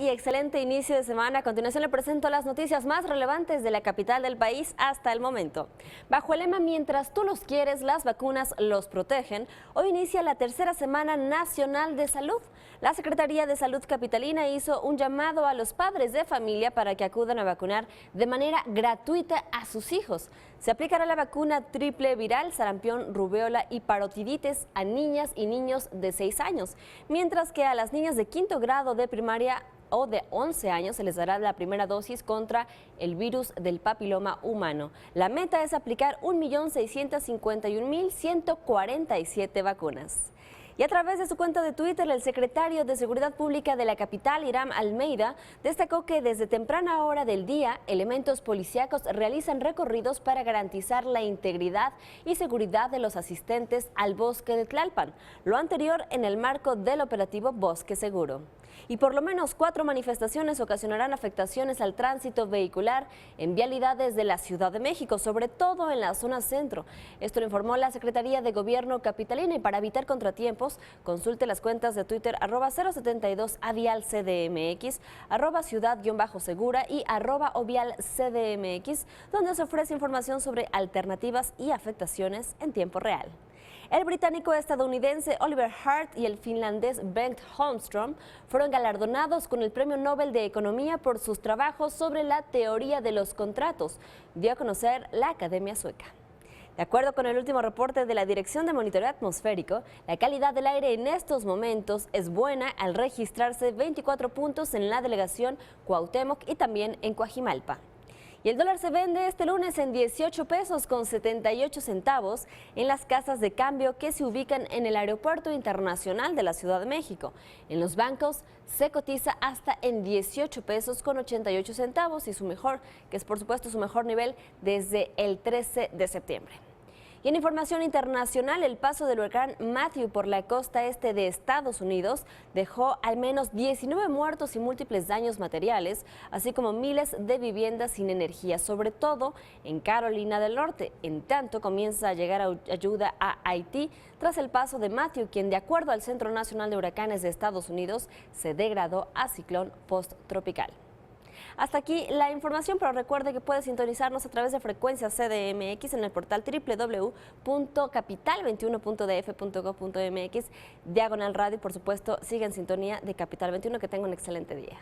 y excelente inicio de semana. A continuación le presento las noticias más relevantes de la capital del país hasta el momento. Bajo el lema "Mientras tú los quieres, las vacunas los protegen", hoy inicia la tercera Semana Nacional de Salud. La Secretaría de Salud capitalina hizo un llamado a los padres de familia para que acudan a vacunar de manera gratuita a sus hijos. Se aplicará la vacuna triple viral, sarampión, rubéola y parotiditis a niñas y niños de 6 años, mientras que a las niñas de quinto grado de primaria o de 11 años se les dará la primera dosis contra el virus del papiloma humano. La meta es aplicar 1.651.147 vacunas. Y a través de su cuenta de Twitter, el secretario de Seguridad Pública de la capital, Hiram Almeida, destacó que desde temprana hora del día, elementos policíacos realizan recorridos para garantizar la integridad y seguridad de los asistentes al bosque de Tlalpan, lo anterior en el marco del operativo Bosque Seguro. Y por lo menos 4 manifestaciones ocasionarán afectaciones al tránsito vehicular en vialidades de la Ciudad de México, sobre todo en la zona centro. Esto lo informó la Secretaría de Gobierno capitalina, y para evitar contratiempos, consulte las cuentas de Twitter @072avialcdmx, @ciudad-segura y @ovialcdmx, donde se ofrece información sobre alternativas y afectaciones en tiempo real. El británico-estadounidense Oliver Hart y el finlandés Bengt Holmström fueron galardonados con el Premio Nobel de Economía por sus trabajos sobre la teoría de los contratos, dio a conocer la Academia Sueca. De acuerdo con el último reporte de la Dirección de Monitoreo Atmosférico, la calidad del aire en estos momentos es buena, al registrarse 24 puntos en la delegación Cuauhtémoc y también en Coajimalpa. Y el dólar se vende este lunes en 18 pesos con 78 centavos en las casas de cambio que se ubican en el Aeropuerto Internacional de la Ciudad de México. En los bancos se cotiza hasta en 18 pesos con 88 centavos y que es por supuesto su mejor nivel desde el 13 de septiembre. Y en información internacional, el paso del huracán Matthew por la costa este de Estados Unidos dejó al menos 19 muertos y múltiples daños materiales, así como miles de viviendas sin energía, sobre todo en Carolina del Norte. En tanto, comienza a llegar ayuda a Haití tras el paso de Matthew, quien, de acuerdo al Centro Nacional de Huracanes de Estados Unidos, se degradó a ciclón posttropical. Hasta aquí la información, pero recuerde que puede sintonizarnos a través de frecuencia CDMX en el portal www.capital21.df.gov.mx/radio. Por supuesto, siga en sintonía de Capital 21. Que tenga un excelente día.